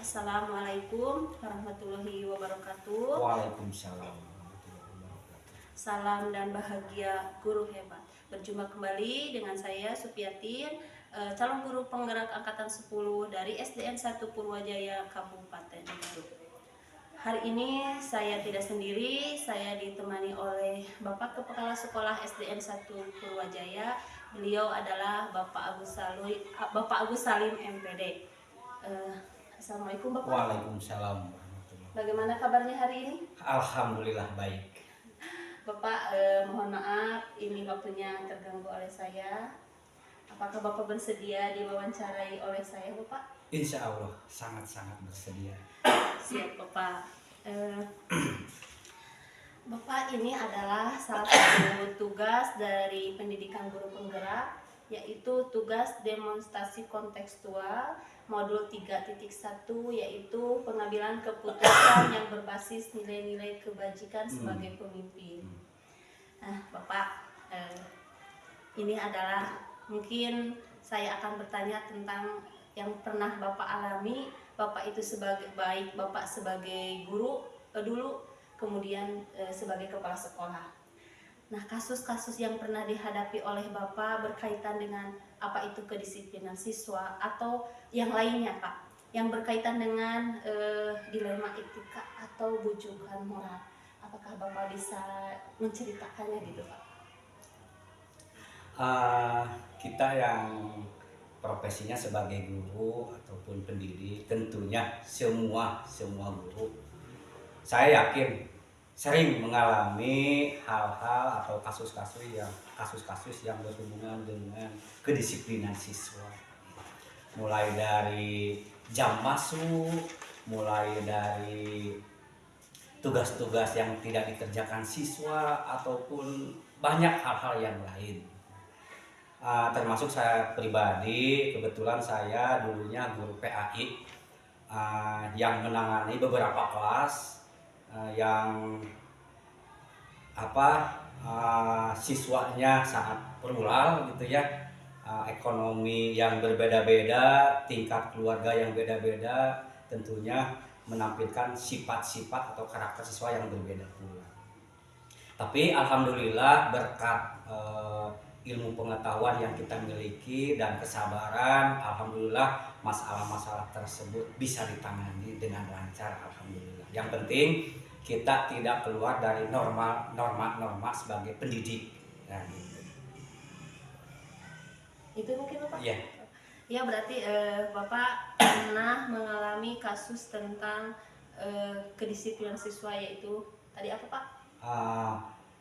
Assalamualaikum warahmatullahi wabarakatuh. Waalaikumsalam warahmatullahi wabarakatuh. Salam dan bahagia guru hebat. Berjumpa kembali dengan saya Supiatin, calon guru penggerak angkatan 10 dari SDN 1 Purwajaya Kabupaten Garut. Hari ini saya tidak sendiri, saya ditemani oleh Bapak Kepala Sekolah SDN 1 Purwajaya. Beliau adalah Bapak Agus Salim MPD. Assalamualaikum Bapak. Waalaikumsalam warahmatullahi. Bagaimana kabarnya hari ini? Alhamdulillah baik. Bapak, mohon maaf ini waktunya terganggu oleh saya. Apakah Bapak bersedia diwawancarai oleh saya, Bapak? Insya Allah sangat-sangat bersedia. Siap, Bapak. Bapak, ini adalah salah satu tugas dari pendidikan guru penggerak, yaitu tugas demonstrasi kontekstual modul 3.1, yaitu pengambilan keputusan yang berbasis nilai-nilai kebajikan sebagai pemimpin. Nah, Bapak, ini adalah mungkin saya akan bertanya tentang yang pernah Bapak alami. Bapak itu baik Bapak sebagai guru dulu, kemudian sebagai kepala sekolah. Nah, kasus-kasus yang pernah dihadapi oleh Bapak berkaitan dengan apa itu kedisiplinan siswa atau yang lainnya, Pak, yang berkaitan dengan dilema etika atau bujukan moral. Apakah Bapak bisa menceritakannya gitu, Pak? Kita yang profesinya sebagai guru ataupun pendidik, tentunya semua guru, saya yakin sering mengalami hal-hal atau kasus-kasus yang berhubungan dengan kedisiplinan siswa, mulai dari jam masuk, mulai dari tugas-tugas yang tidak dikerjakan siswa, ataupun banyak hal-hal yang lain. Termasuk saya pribadi, kebetulan saya dulunya guru PAI yang menangani beberapa kelas yang siswanya sangat plural gitu ya, ekonomi yang berbeda-beda, tingkat keluarga yang beda-beda, tentunya menampilkan sifat-sifat atau karakter siswa yang berbeda pula. Tapi alhamdulillah berkat ilmu pengetahuan yang kita miliki dan kesabaran, alhamdulillah masalah-masalah tersebut bisa ditangani dengan lancar, alhamdulillah. Yang penting kita tidak keluar dari norma sebagai pendidik. Nah, gitu. Itu mungkin Bapak? Iya. Ya, berarti Bapak pernah mengalami kasus tentang kedisiplinan siswa, yaitu tadi apa, Pak?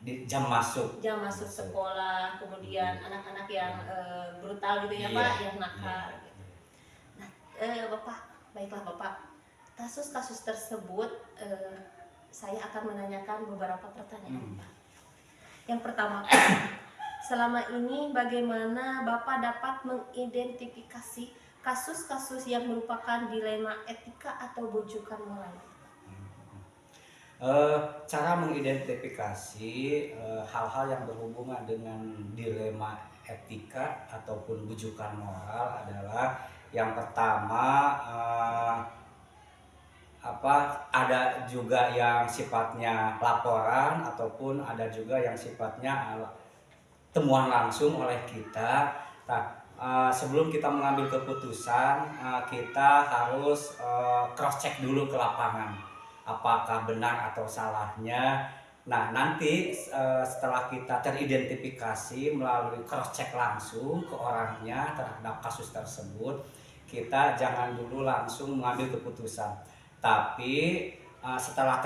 Di jam masuk Sekolah, kemudian anak-anak yang brutal gitu ya, Pak, yang nakal. Nah, Bapak, baiklah Bapak, kasus-kasus tersebut saya akan menanyakan beberapa pertanyaan, Pak. Yang pertama, selama ini bagaimana Bapak dapat mengidentifikasi kasus-kasus yang merupakan dilema etika atau bujukan moral? Cara mengidentifikasi hal-hal yang berhubungan dengan dilema etika ataupun bujukan moral adalah yang pertama, ada juga yang sifatnya laporan ataupun ada juga yang sifatnya temuan langsung oleh kita. Sebelum kita mengambil keputusan, kita harus cross check dulu ke lapangan, apakah benar atau salahnya. Nah, nanti setelah kita teridentifikasi melalui cross check langsung ke orangnya terhadap kasus tersebut, kita jangan dulu langsung mengambil keputusan. Tapi setelah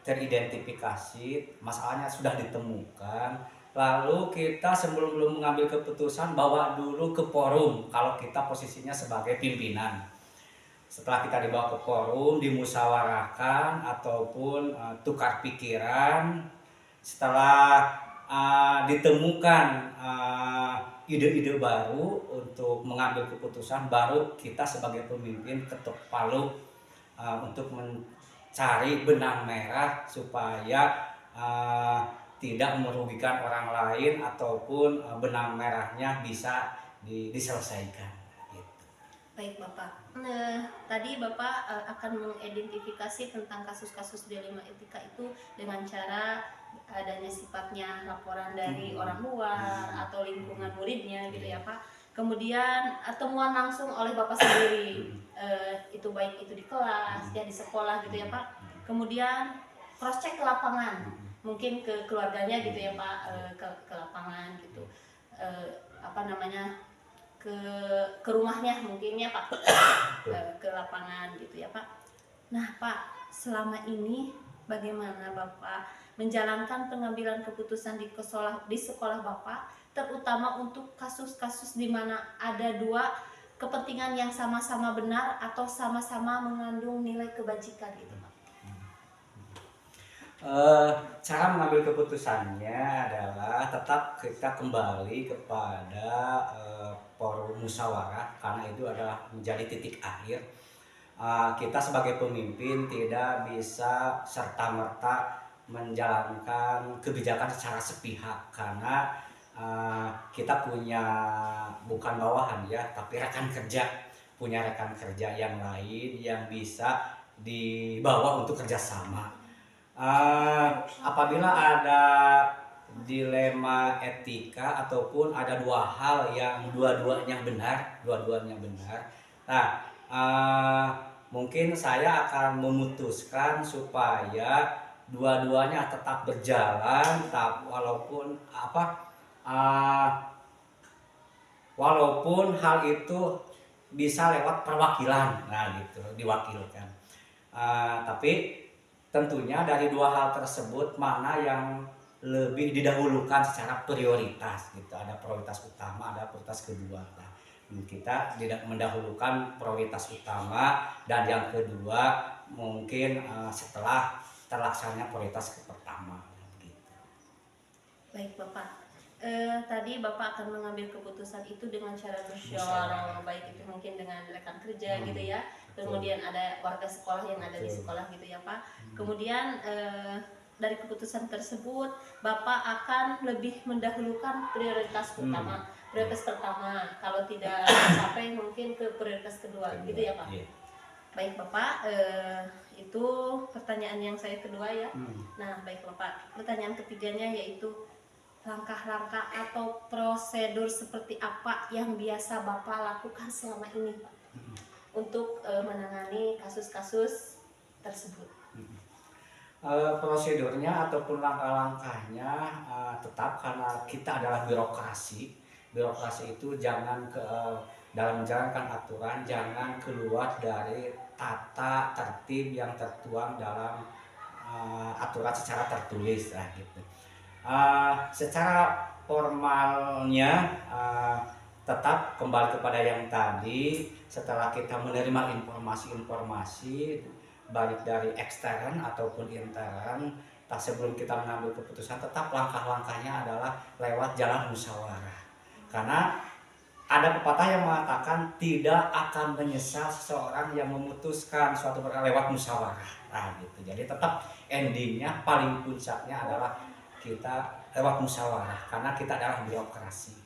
teridentifikasi, masalahnya sudah ditemukan, lalu kita sebelum mengambil keputusan bawa dulu ke forum kalau kita posisinya sebagai pimpinan. Setelah kita dibawa ke forum, dimusyawarahkan ataupun tukar pikiran. Setelah ditemukan ide-ide baru untuk mengambil keputusan, baru kita sebagai pemimpin ketuk palu untuk mencari benang merah supaya tidak merugikan orang lain ataupun benang merahnya bisa diselesaikan. Gitu. Baik Bapak. Nah, tadi Bapak akan mengidentifikasi tentang kasus-kasus dilema etika itu dengan cara adanya sifatnya laporan dari orang luar atau lingkungan muridnya gitu ya Pak. Kemudian temuan langsung oleh Bapak sendiri, itu baik itu di kelas ya di sekolah gitu ya Pak. Kemudian cross check ke lapangan, mungkin ke keluarganya gitu ya Pak, ke lapangan gitu. Apa namanya, ke rumahnya mungkin ya Pak, ke lapangan gitu ya Pak. Nah Pak, selama ini bagaimana Bapak menjalankan pengambilan keputusan di sekolah Bapak, terutama untuk kasus-kasus di mana ada dua kepentingan yang sama-sama benar atau sama-sama mengandung nilai kebajikan gitu Pak? Cara mengambil keputusannya adalah tetap kita kembali kepada forum musyawarah, karena itu adalah menjadi titik akhir. Kita sebagai pemimpin tidak bisa serta-merta menjalankan kebijakan secara sepihak, karena kita punya bukan bawahan ya, tapi rekan kerja, punya rekan kerja yang lain yang bisa dibawa untuk kerjasama. Apabila ada dilema etika ataupun ada dua hal yang dua-duanya benar, nah mungkin saya akan memutuskan supaya dua-duanya tetap berjalan, walaupun hal itu bisa lewat perwakilan, nah gitu, diwakilkan. Tapi tentunya dari dua hal tersebut mana yang lebih didahulukan secara prioritas gitu. Ada prioritas utama, ada prioritas kedua. Nah, kita tidak mendahulukan prioritas utama, dan yang kedua mungkin setelah terlaksananya prioritas pertama gitu. Baik Bapak. Tadi Bapak akan mengambil keputusan itu dengan cara musyawarah, baik itu mungkin dengan rekan kerja gitu ya. Kemudian ada warga sekolah yang ada di sekolah gitu ya Pak. Kemudian dari keputusan tersebut Bapak akan lebih mendahulukan prioritas utama, prioritas pertama. Kalau tidak sampai mungkin ke prioritas kedua gitu ya Pak. Baik Bapak, itu pertanyaan yang saya kedua ya. Nah baik Bapak, pertanyaan ketiganya yaitu langkah-langkah atau prosedur seperti apa yang biasa Bapak lakukan selama ini Pak untuk menangani kasus-kasus tersebut? Prosedurnya ataupun langkah-langkahnya tetap, karena kita adalah birokrasi. Birokrasi itu jangan dalam menjalankan aturan jangan keluar dari tata tertib yang tertuang dalam aturan secara tertulis lah gitu. Secara formalnya tetap kembali kepada yang tadi, setelah kita menerima informasi-informasi baik dari ekstern ataupun intern, sebelum kita mengambil keputusan tetap langkah-langkahnya adalah lewat jalan musyawarah. Karena ada pepatah yang mengatakan tidak akan menyesal seseorang yang memutuskan suatu perkara lewat musyawarah. Nah, gitu. Jadi tetap endingnya paling puncaknya adalah kita lewat musyawarah, karena kita adalah birokrasi.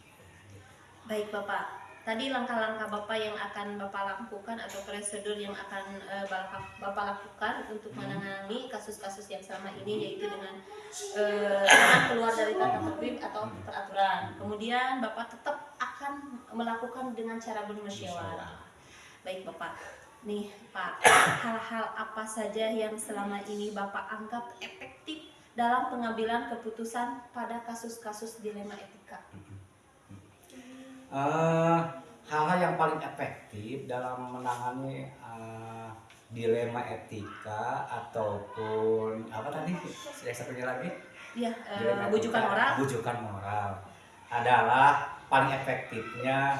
Baik Bapak, tadi langkah-langkah Bapak yang akan Bapak lakukan atau prosedur yang akan Bapak lakukan untuk menangani kasus-kasus yang selama ini, yaitu dengan keluar dari tata tertib atau peraturan. Kemudian Bapak tetap akan melakukan dengan cara bermusyawarah. Baik Bapak, nih Pak, hal-hal apa saja yang selama ini Bapak anggap efektif dalam pengambilan keputusan pada kasus-kasus dilema etika? Hal-hal yang paling efektif dalam menangani dilema etika ataupun apa tadi yang satunya lagi? Ya, bujukan moral adalah paling efektifnya.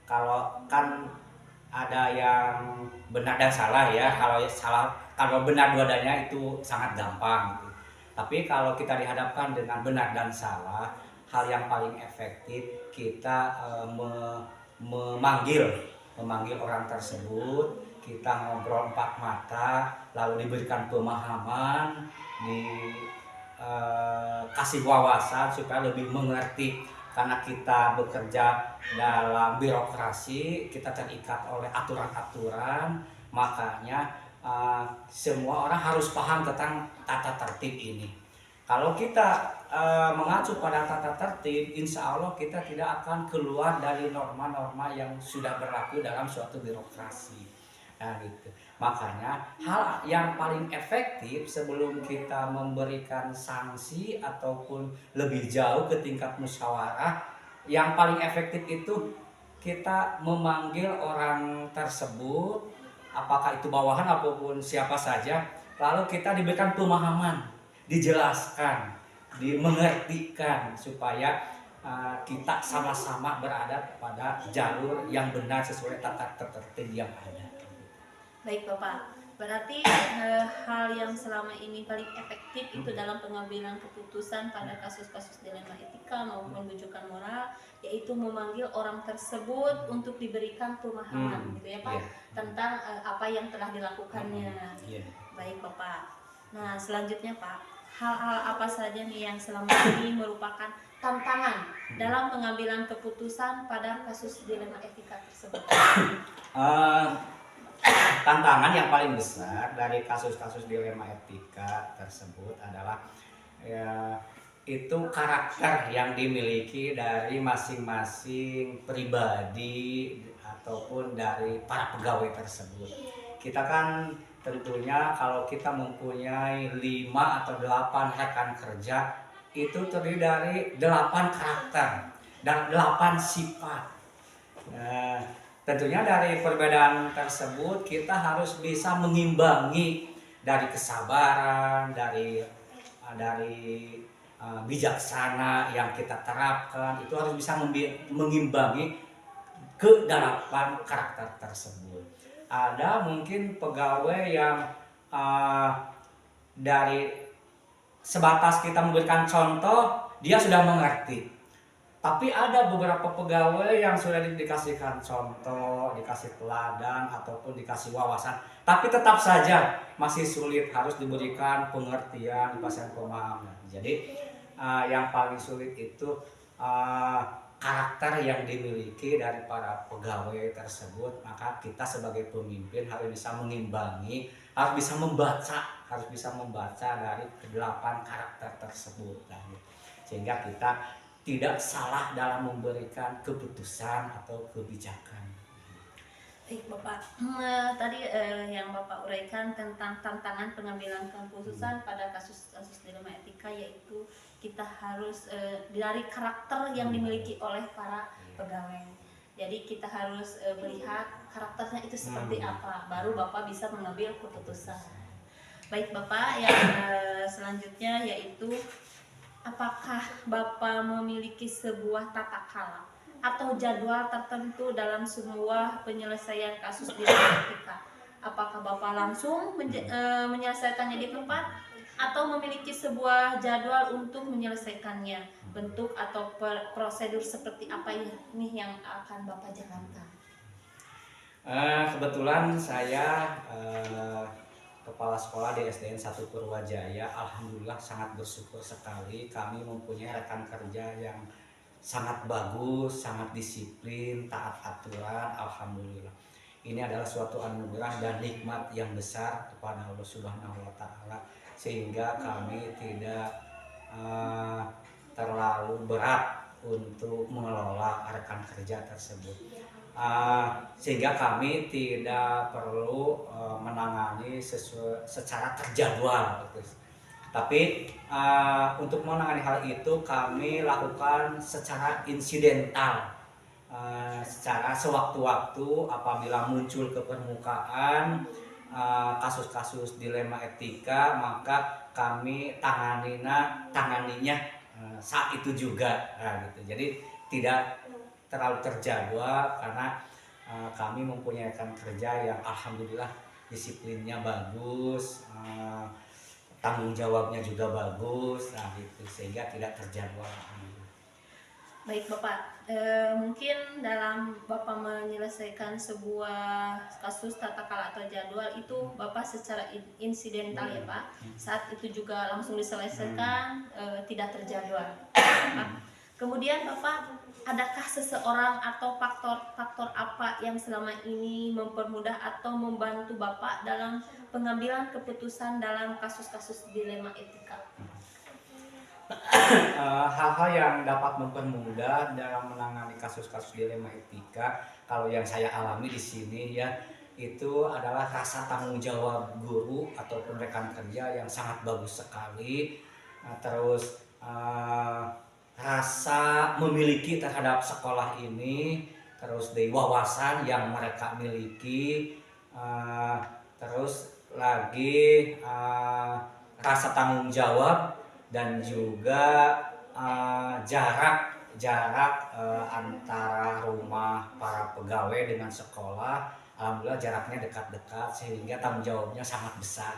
Kalau kan ada yang benar dan salah ya, kalau benar dua-duanya itu sangat gampang gitu. Tapi kalau kita dihadapkan dengan benar dan salah, hal yang paling efektif kita memanggil orang tersebut, kita ngobrol empat mata, lalu diberikan pemahaman, dikasih wawasan supaya lebih mengerti karena kita bekerja dalam birokrasi, kita terikat oleh aturan-aturan, makanya semua orang harus paham tentang tata tertib ini. Kalau kita mengacu pada tata tertib, insya Allah kita tidak akan keluar dari norma-norma yang sudah berlaku dalam suatu birokrasi. Nah, gitu. Makanya hal yang paling efektif sebelum kita memberikan sanksi ataupun lebih jauh ke tingkat musyawarah, yang paling efektif itu kita memanggil orang tersebut, apakah itu bawahan apapun siapa saja, lalu kita diberikan pemahaman, dijelaskan, dimengertikan supaya kita sama-sama berada pada jalur yang benar sesuai tata tertib yang ada. Baik Bapak, berarti hal yang selama ini paling efektif itu dalam pengambilan keputusan pada kasus-kasus dilema etika maupun rujukan moral, yaitu memanggil orang tersebut untuk diberikan pemahaman gitu ya Pak, tentang apa yang telah dilakukannya. Baik Bapak. Nah selanjutnya Pak, hal-hal apa saja nih yang selama ini merupakan tantangan dalam pengambilan keputusan pada kasus dilema etika tersebut? Tantangan yang paling besar dari kasus-kasus dilema etika tersebut adalah itu karakter yang dimiliki dari masing-masing pribadi ataupun dari para pegawai tersebut. Kita kan tentunya kalau kita mempunyai 5 atau 8 rekan kerja, itu terdiri dari 8 karakter dan 8 sifat. Tentunya dari perbedaan tersebut kita harus bisa mengimbangi dari kesabaran, dari bijaksana yang kita terapkan, itu harus bisa mengimbangi ke 8 karakter tersebut. Ada mungkin pegawai yang dari sebatas kita memberikan contoh dia sudah mengerti. Tapi ada beberapa pegawai yang sudah dikasihkan contoh, dikasih teladan, ataupun dikasih wawasan. Tapi tetap saja masih sulit, harus diberikan pengertian, diberikan pemahaman. Jadi yang paling sulit itu karakter yang dimiliki dari para pegawai tersebut. Maka kita sebagai pemimpin harus bisa mengimbangi, harus bisa membaca dari ke-8 karakter tersebut. Sehingga kita tidak salah dalam memberikan keputusan atau kebijakan. Baik Bapak, tadi yang Bapak uraikan tentang tantangan pengambilan keputusan pada kasus-kasus dilema etika, yaitu kita harus dari karakter yang dimiliki oleh para pegawai. Jadi kita harus melihat karakternya itu seperti apa, baru Bapak bisa mengambil keputusan. Baik Bapak, yang selanjutnya yaitu apakah Bapak memiliki sebuah tata krala atau jadwal tertentu dalam semua penyelesaian kasus dilema etika? Apakah Bapak langsung menyelesaikannya di tempat atau memiliki sebuah jadwal untuk menyelesaikannya? Bentuk atau prosedur seperti apa ini yang akan Bapak jalankan? Kebetulan saya Kepala Sekolah di SDN 1 Purwajaya. Alhamdulillah sangat bersyukur sekali kami mempunyai rekan kerja yang sangat bagus, sangat disiplin, taat aturan. Alhamdulillah. Ini adalah suatu anugerah dan nikmat yang besar kepada Allah Subhanahu wa Ta'ala, sehingga kami tidak terlalu berat untuk mengelola rekan kerja tersebut. Sehingga kami tidak perlu menangani secara terjadwal gitu. Tapi untuk menangani hal itu kami lakukan secara insidental, secara sewaktu-waktu apabila muncul ke permukaan kasus-kasus dilema etika, maka kami tanganinya saat itu juga gitu. Jadi tidak terlalu terjadwal karena kami mempunyai rekan kerja yang alhamdulillah disiplinnya bagus, tanggung jawabnya juga bagus, gitu, sehingga tidak terjadwal. Baik Bapak, mungkin dalam Bapak menyelesaikan sebuah kasus tata krala atau jadwal itu Bapak secara insidental ya Pak, saat itu juga langsung diselesaikan, tidak terjadwal Pak. Kemudian Bapak, adakah seseorang atau faktor-faktor apa yang selama ini mempermudah atau membantu Bapak dalam pengambilan keputusan dalam kasus-kasus dilema etika? Hal-hal yang dapat mempermudah dalam menangani kasus-kasus dilema etika, kalau yang saya alami di sini ya, itu adalah rasa tanggung jawab guru ataupun rekan kerja yang sangat bagus sekali. Terus rasa memiliki terhadap sekolah ini, terus dari wawasan yang mereka miliki, terus lagi rasa tanggung jawab dan juga jarak antara rumah para pegawai dengan sekolah, alhamdulillah jaraknya dekat-dekat sehingga tanggung jawabnya sangat besar.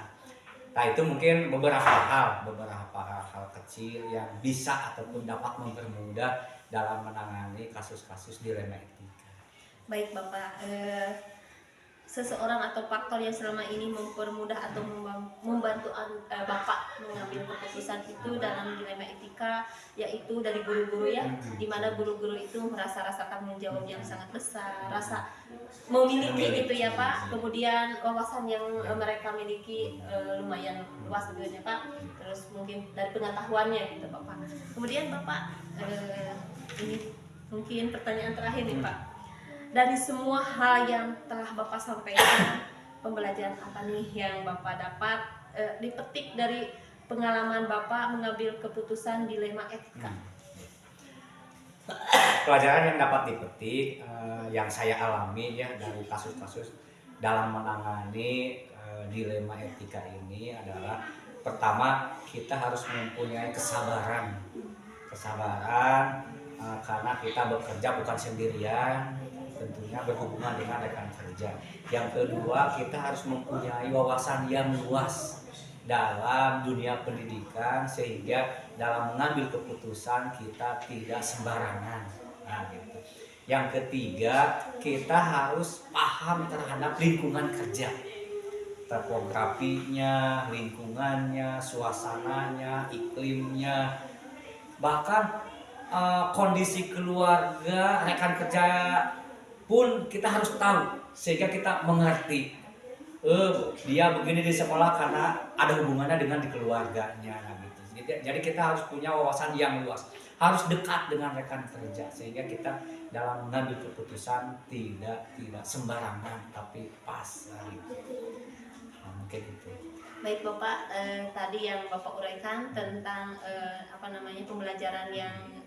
Nah itu mungkin beberapa hal kecil yang bisa ataupun dapat mempermudah dalam menangani kasus-kasus dilema etika. Baik Bapak, seseorang atau faktor yang selama ini mempermudah atau membantu Bapak mengambil keputusan itu dalam dilema etika, yaitu dari guru-guru ya, di mana guru-guru itu merasa tanggung jawab yang sangat besar, rasa memiliki gitu ya Pak, kemudian wawasan yang mereka miliki lumayan luas gitu ya Pak, terus mungkin dari pengetahuannya gitu Bapak. Kemudian Bapak, ini mungkin pertanyaan terakhir nih Pak. Dari semua hal yang telah Bapak sampaikan, pembelajaran apa nih yang Bapak dapat dipetik dari pengalaman Bapak mengambil keputusan dilema etika? Pelajaran yang dapat dipetik yang saya alami ya dari kasus-kasus dalam menangani dilema etika ini adalah, pertama kita harus mempunyai kesabaran karena kita bekerja bukan sendirian, tentunya berhubungan dengan rekan kerja. Yang kedua, kita harus mempunyai wawasan yang luas dalam dunia pendidikan sehingga dalam mengambil keputusan kita tidak sembarangan. Nah, gitu. Yang ketiga, kita harus paham terhadap lingkungan kerja, topografinya, lingkungannya, suasananya, iklimnya, bahkan kondisi keluarga rekan kerja pun kita harus tahu sehingga kita mengerti dia begini di sekolah karena ada hubungannya dengan di keluarganya gitu. Jadi kita harus punya wawasan yang luas, harus dekat dengan rekan kerja sehingga kita dalam mengambil keputusan tidak sembarangan tapi pas gitu. Nah, mungkin itu. Baik Bapak, tadi yang Bapak uraikan tentang pembelajaran yang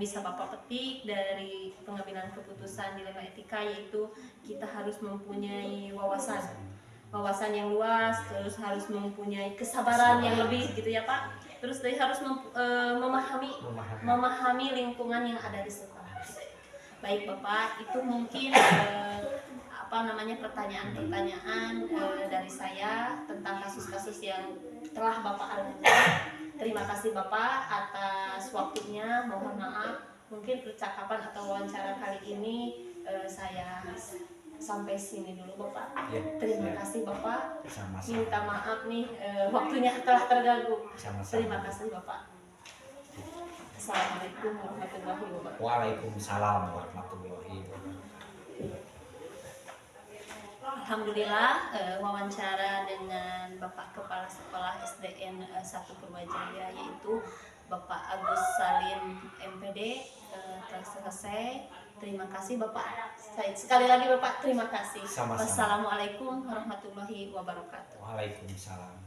bisa Bapak petik dari pengambilan keputusan dilema etika, yaitu kita harus mempunyai wawasan yang luas, terus harus mempunyai kesabaran yang lebih gitu ya Pak, terus harus memahami lingkungan yang ada di sekolah. Baik Bapak, itu mungkin pertanyaan-pertanyaan dari saya tentang kasus-kasus yang telah Bapak alami. Terima kasih Bapak atas waktunya. Mohon maaf, mungkin percakapan atau wawancara kali ini saya sampai sini dulu Bapak. Terima kasih Bapak. Minta maaf nih waktunya telah terganggu. Terima kasih Bapak. Assalamualaikum warahmatullahi wabarakatuh. Waalaikumsalam warahmatullahi wabarakatuh. Alhamdulillah, wawancara dengan Bapak Kepala Sekolah SDN 1 Purwajaya, yaitu Bapak Agus Salim MPD, telah selesai. Terima kasih Bapak. Sekali lagi Bapak, terima kasih. Sama-sama. Wassalamualaikum warahmatullahi wabarakatuh. Waalaikumsalam.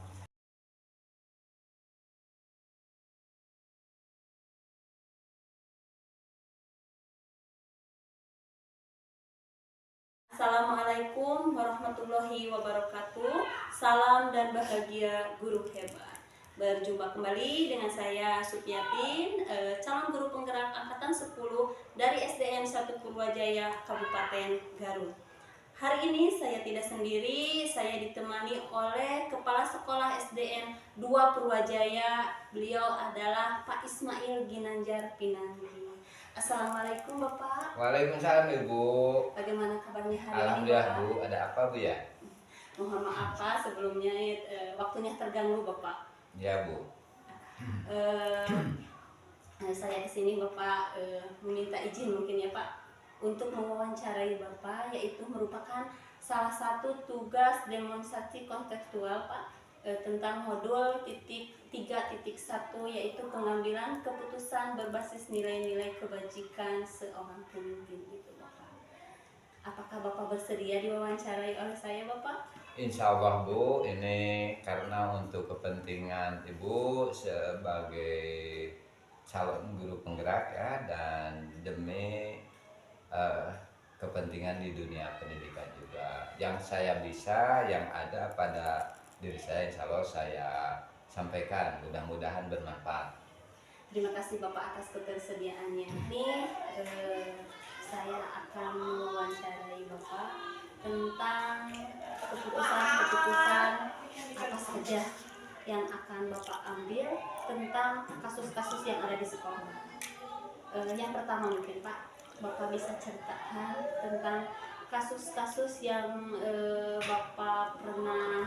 Assalamualaikum warahmatullahi wabarakatuh. Salam dan bahagia guru hebat. Berjumpa kembali dengan saya Supyatin, calon guru penggerak angkatan 10 dari SDN 1 Purwajaya, Kabupaten Garut. Hari ini saya tidak sendiri, saya ditemani oleh Kepala Sekolah SDN 2 Purwajaya. Beliau adalah Pak Ismail Ginanjar Pinanggi. Assalamualaikum Bapak. Waalaikumsalam Ibu. Bagaimana kabarnya hari ini Alhamdulillah Bapak? Bu, ada apa Bu ya? Mohon maaf Pak, sebelumnya waktunya terganggu Bapak. Ya Bu. Saya kesini Bapak meminta izin mungkin ya Pak untuk mewawancarai Bapak, yaitu merupakan salah satu tugas demonstrasi kontekstual Pak tentang modul titik 3.1, yaitu pengambilan keputusan berbasis nilai-nilai kebajikan seorang pemimpin gitu Bapak. Apakah Bapak bersedia diwawancarai oleh saya Bapak? Insya Allah Bu, ini karena untuk kepentingan Ibu sebagai calon guru penggerak ya, dan demi kepentingan di dunia pendidikan juga. Yang saya bisa, yang ada pada diri saya, insya Allah saya sampaikan. Mudah-mudahan bermanfaat. Terima kasih Bapak atas ketersediaannya. Ini saya akan mewawancarai Bapak tentang keputusan-keputusan apa saja yang akan Bapak ambil tentang kasus-kasus yang ada di sekolah. Yang pertama mungkin Pak, Bapak bisa ceritakan tentang kasus-kasus yang Bapak pernah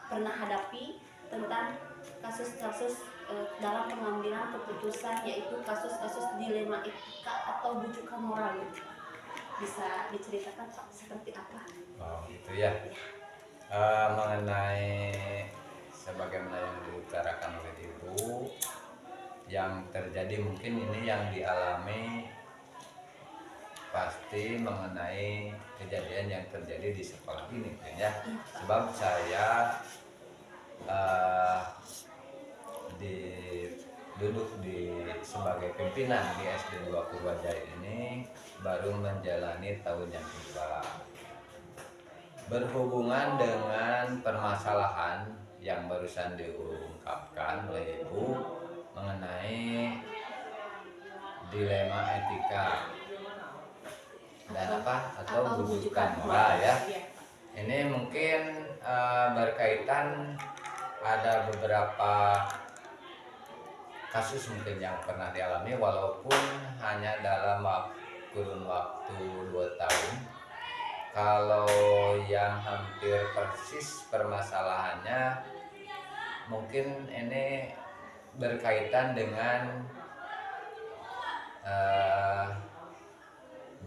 pernah hadapi tentang kasus-kasus dalam pengambilan keputusan, yaitu kasus-kasus dilema etika atau bujukan moral gitu. Bisa diceritakan Pak seperti apa? Oh gitu ya. Mengenai sebagaimana yang diutarakan oleh Ibu, yang terjadi mungkin ini yang dialami pasti mengenai kejadian yang terjadi di sekolah ini ya. Sebab saya duduk sebagai pimpinan di SD 2 Purwajaya ini baru menjalani tahun yang kedua. Berhubungan dengan permasalahan yang barusan diungkapkan oleh Ibu mengenai dilema etika dan atau bujukan moral ya. Ini mungkin berkaitan, ada beberapa kasus mungkin yang pernah dialami walaupun hanya dalam kurun waktu 2 tahun. Kalau yang hampir persis permasalahannya mungkin ini berkaitan dengan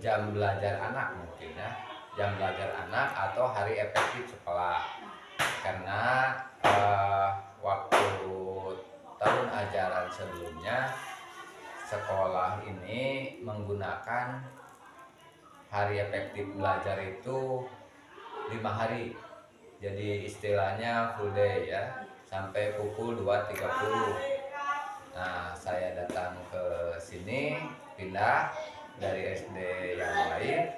jam belajar anak mungkin ya, jam belajar anak atau hari efektif sekolah. Karena waktu tahun ajaran sebelumnya sekolah ini menggunakan hari efektif belajar itu 5 hari. Jadi istilahnya full day ya, sampai pukul 2.30. Nah, saya datang ke sini, pindah dari SD yang lain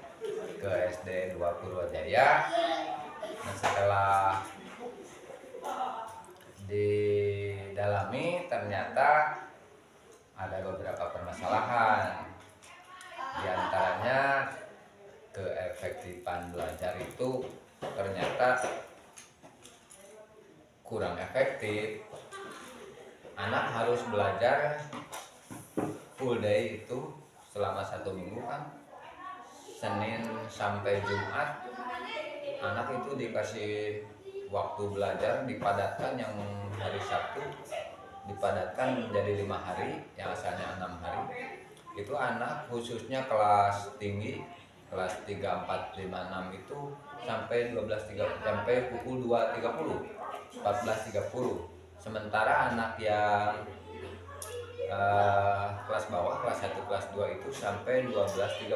ke SD 2 Purwajaya. Dan setelah didalami ternyata ada beberapa permasalahan. Di antaranya keefektifan belajar itu ternyata kurang efektif. Anak harus belajar full day itu selama 1 minggu kan, Senin sampai Jumat. Anak itu dikasih waktu belajar dipadatkan, yang hari Sabtu dipadatkan menjadi 5 hari, yang asalnya 6 hari. Itu anak khususnya kelas tinggi, kelas 3, 4, 5, 6 itu sampai 12.30, sampai pukul 2.30, 14.30. Sementara anak yang kelas bawah, kelas 1, kelas 2 itu sampai 12.30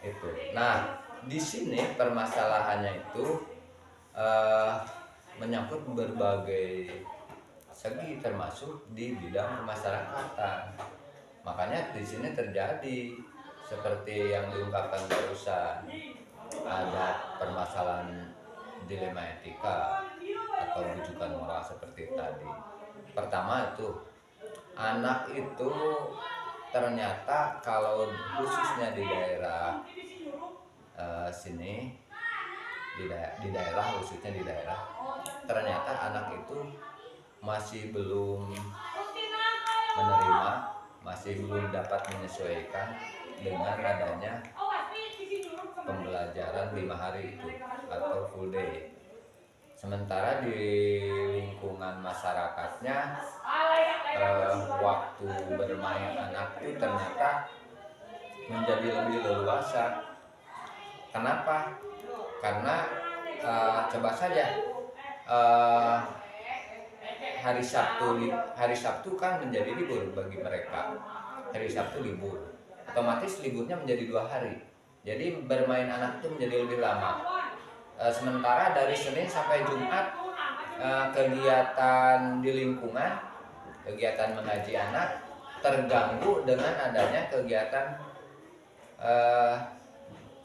itu. Nah, di sini permasalahannya itu menyangkut berbagai segi, termasuk di bidang kemasyarakatan. Makanya di sini terjadi seperti yang diungkapkan barusan, ada permasalahan dilema etika atau bujukan moral seperti tadi. Pertama itu, anak itu ternyata kalau khususnya di daerah sini, di daerah khususnya di daerah, ternyata anak itu masih belum menerima, masih belum dapat menyesuaikan dengan adanya pembelajaran 5 hari itu atau full day. Sementara di lingkungan masyarakatnya waktu bermain anak itu ternyata menjadi lebih leluasa. Kenapa? Karena coba saja hari Sabtu kan menjadi libur bagi mereka. Hari Sabtu libur, otomatis liburnya menjadi 2 hari. Jadi bermain anak itu menjadi lebih lama. Sementara dari Senin sampai Jumat kegiatan di lingkungan, kegiatan mengaji anak terganggu dengan adanya kegiatan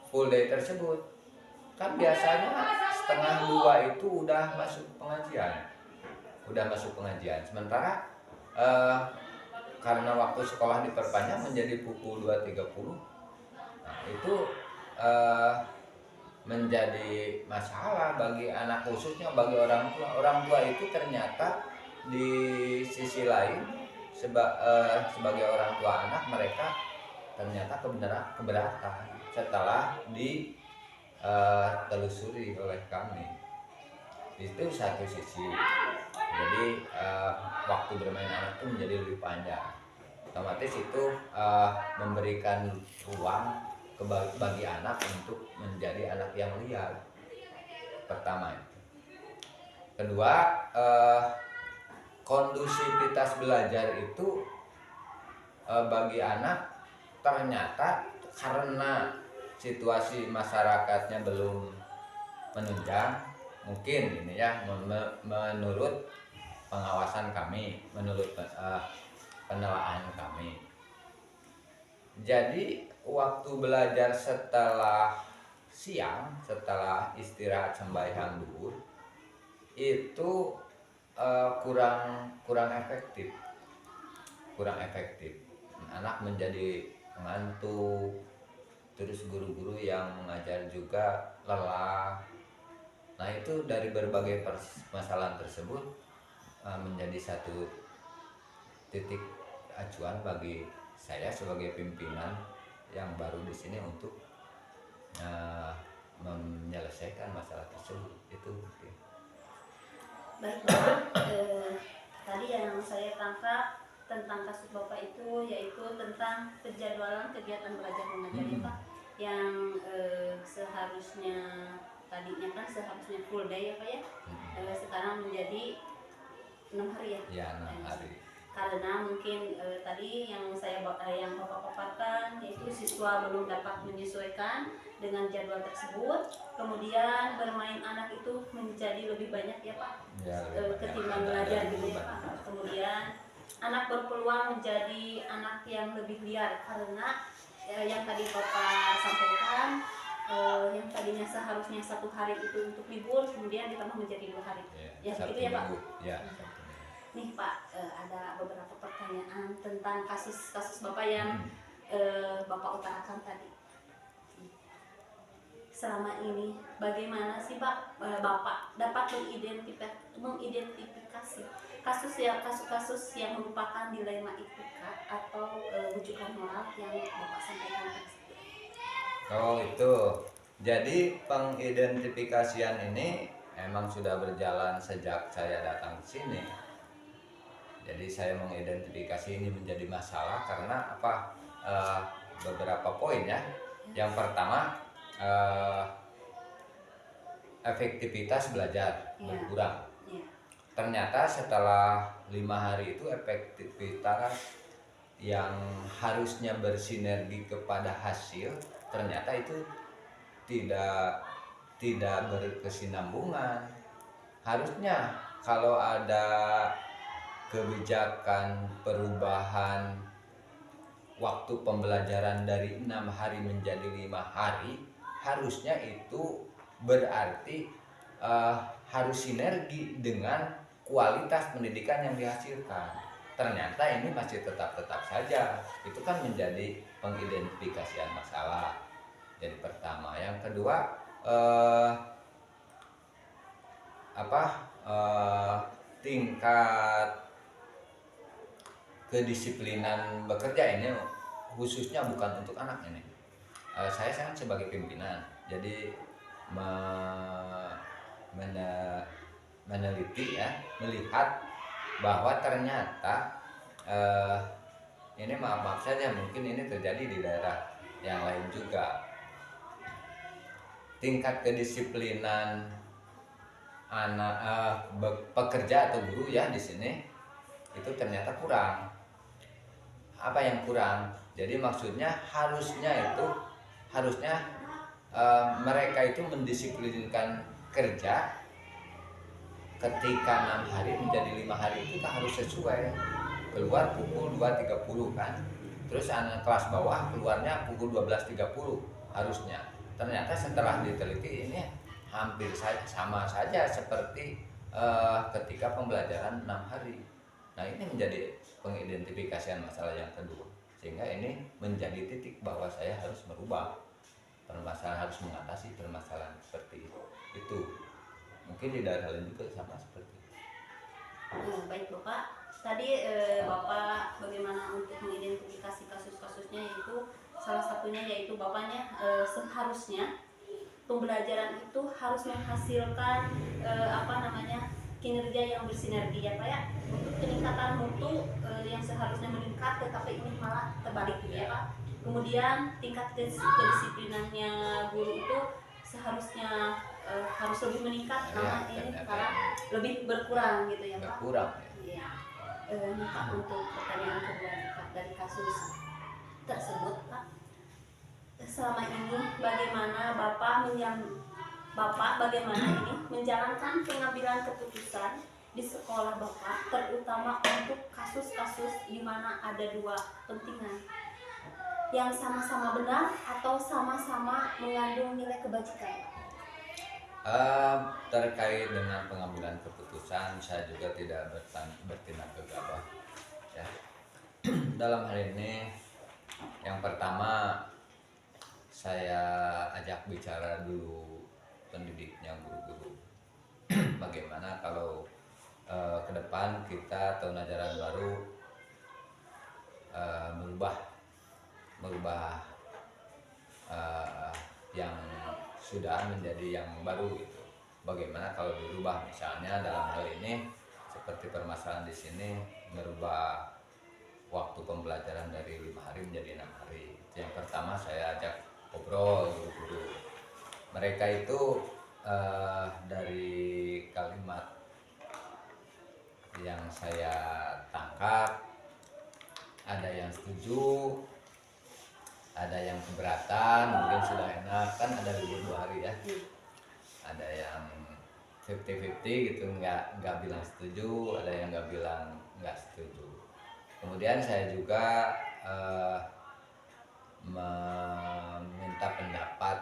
full day tersebut. Kan biasanya 1:30 itu udah masuk pengajian. Sementara karena waktu sekolah diperpanjang menjadi pukul 2.30, nah itu menjadi masalah bagi anak, khususnya bagi orang tua. Orang tua itu ternyata di sisi lain sebagai orang tua anak, mereka ternyata keberatan setelah ditelusuri oleh kami. Itu satu sisi. Jadi waktu bermain anak itu menjadi lebih panjang. Otomatis itu memberikan ruang bagi anak untuk menjadi anak yang liar. Pertama itu. Kedua, kondusivitas belajar itu bagi anak ternyata karena situasi masyarakatnya belum menunjang, mungkin ini ya menurut pengawasan kami, menurut penelaahan kami. Jadi waktu belajar setelah siang, setelah istirahat sembahyang duhur itu kurang efektif. Anak menjadi ngantuk, terus guru-guru yang mengajar juga lelah. Nah itu dari berbagai permasalahan tersebut menjadi satu titik acuan bagi saya sebagai pimpinan yang baru di sini untuk menyelesaikan masalah tersebut. Itu Baik Bapak, tadi yang saya tangkap tentang kasus Bapak itu yaitu tentang penjadwalan kegiatan belajar mengajar ya Pak, yang seharusnya tadinya kan seharusnya full day ya Pak ya, sekarang menjadi 6 hari ya? Ya, 6 hari. Karena mungkin tadi yang yang Bapak paparkan yaitu siswa belum dapat menyesuaikan dengan jadwal tersebut, kemudian bermain anak itu menjadi lebih banyak ya Pak, ya, ketimbang belajar gitu ya Pak. Kemudian anak berpeluang menjadi anak yang lebih liar karena yang tadi Bapak sampaikan, yang tadinya seharusnya 1 hari itu untuk libur kemudian ditambah menjadi 2 hari ya begitu ya Pak. Ya. Nih Pak, ada beberapa pertanyaan tentang kasus Bapak yang Bapak utarakan tadi. Selama ini bagaimana sih Pak, Bapak dapat mengidentifikasi kasus-kasus yang merupakan dilema etika atau rujukan moral yang Bapak sampaikan tersebut? Oh itu, jadi pengidentifikasian ini emang sudah berjalan sejak saya datang ke sini. Jadi saya mengidentifikasi ini menjadi masalah karena apa? Beberapa poin ya. Yang pertama, efektivitas belajar berkurang. Ternyata setelah 5 hari itu efektivitas yang harusnya bersinergi kepada hasil ternyata itu tidak berkesinambungan. Harusnya kalau ada kebijakan perubahan waktu pembelajaran dari 6 hari menjadi 5 hari, harusnya itu berarti harus sinergi dengan kualitas pendidikan yang dihasilkan. Ternyata ini masih tetap saja. Itu kan menjadi pengidentifikasian masalah. Jadi pertama, yang kedua tingkat kedisiplinan bekerja ini khususnya bukan untuk anak ini. Saya sangat sebagai pimpinan, jadi meneliti ya, melihat bahwa ternyata eh, ini maaf saja, mungkin ini terjadi di daerah yang lain juga. Tingkat kedisiplinan anak pekerja atau guru ya di sini itu ternyata kurang. Apa yang kurang? Jadi maksudnya harusnya mereka itu mendisiplinkan kerja ketika 6 hari menjadi 5 hari itu kan harus sesuai, keluar pukul 2.30 kan, terus anak kelas bawah keluarnya pukul 12.30 harusnya. Ternyata setelah diteliti ini hampir sama saja seperti ketika pembelajaran 6 hari. Nah ini menjadi pengidentifikasian masalah yang kedua, sehingga ini menjadi titik bahwa saya harus merubah permasalahan, harus mengatasi permasalahan seperti itu. Mungkin di daerah lain juga sama seperti itu. Baik Bapak, tadi Bapak bagaimana untuk mengidentifikasi kasus-kasusnya, yaitu salah satunya yaitu Bapaknya seharusnya pembelajaran itu harus menghasilkan kinerja yang bersinergi ya Pak ya, untuk peningkatan mutu yang seharusnya meningkat tetapi ini malah terbalik gitu ya Pak. Kemudian tingkat kedisiplinannya guru itu seharusnya harus lebih meningkat, namun ini sekarang lebih berkurang gitu ya Pak. Berkurang ya. Minta untuk pertanyaan kedua dari kasus tersebut Pak. Selama ini bagaimana Bapak bagaimana ini menjalankan pengambilan keputusan di sekolah Bapak, terutama untuk kasus-kasus di mana ada dua kepentingan yang sama-sama benar atau sama-sama mengandung nilai kebajikan? Terkait dengan pengambilan keputusan, saya juga tidak bertindak gegabah ya. Dalam hal ini yang pertama saya ajak bicara dulu pendidiknya, guru-guru. Bagaimana kalau ke depan kita tahun ajaran baru merubah yang sudah menjadi yang baru gitu. Bagaimana kalau dirubah, misalnya dalam hal ini seperti permasalahan di sini, merubah waktu pembelajaran dari 5 hari menjadi 6 hari. Yang pertama saya ajak ngobrol guru-guru. Mereka itu dari kalimat yang saya tangkap, ada yang setuju, ada yang keberatan, mungkin sudah enak kan ada libur 2 hari ya. Ada yang 50-50 gitu, nggak bilang setuju, ada yang nggak bilang nggak setuju. Kemudian saya juga meminta pendapat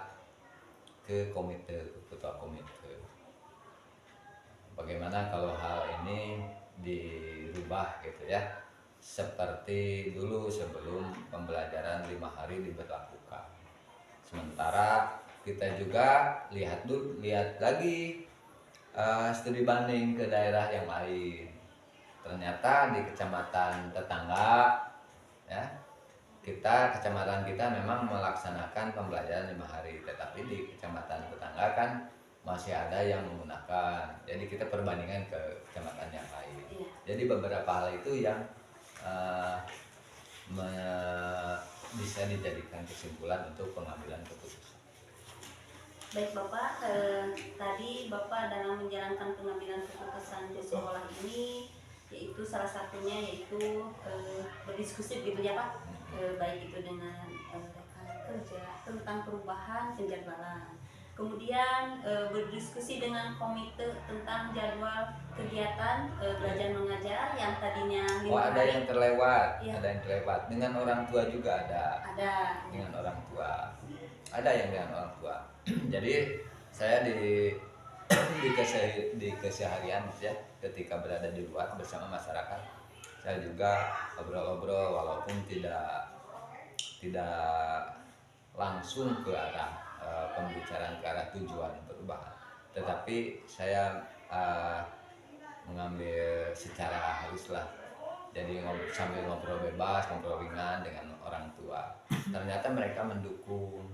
ke ketua komite. Bagaimana kalau hal ini dirubah gitu ya, seperti dulu sebelum pembelajaran 5 hari diberlakukan. Sementara kita juga lihat lagi studi banding ke daerah yang lain. Ternyata di kecamatan tetangga ya, kecamatan kita memang melaksanakan pembelajaran 5 hari, tetapi di kecamatan tetangga kan masih ada yang menggunakan. Jadi kita perbandingan ke kecamatan yang lain. Jadi beberapa hal itu yang bisa dijadikan kesimpulan untuk pengambilan keputusan. Baik Bapak, tadi Bapak dalam menjalankan pengambilan keputusan di sekolah ini, yaitu salah satunya yaitu berdiskusi gitu ya Pak, baik itu dengan rekan kerja tentang perubahan penjadwalan, kemudian berdiskusi dengan komite tentang jadwal kegiatan belajar mengajar yang tadinya 5 hari. Ada yang terlewat, ya. Ada yang terlewat dengan orang tua juga ada. Dengan orang tua, ada yang dengan orang tua. Jadi saya di keseharian ya, ketika berada di luar bersama masyarakat, saya juga ngobrol-ngobrol walaupun tidak langsung ke arah pembicaraan ke arah tujuan perubahan, tetapi saya mengambil secara halus lah. Jadi sambil ngobrol bebas, ngobrol ringan dengan orang tua. Ternyata mereka mendukung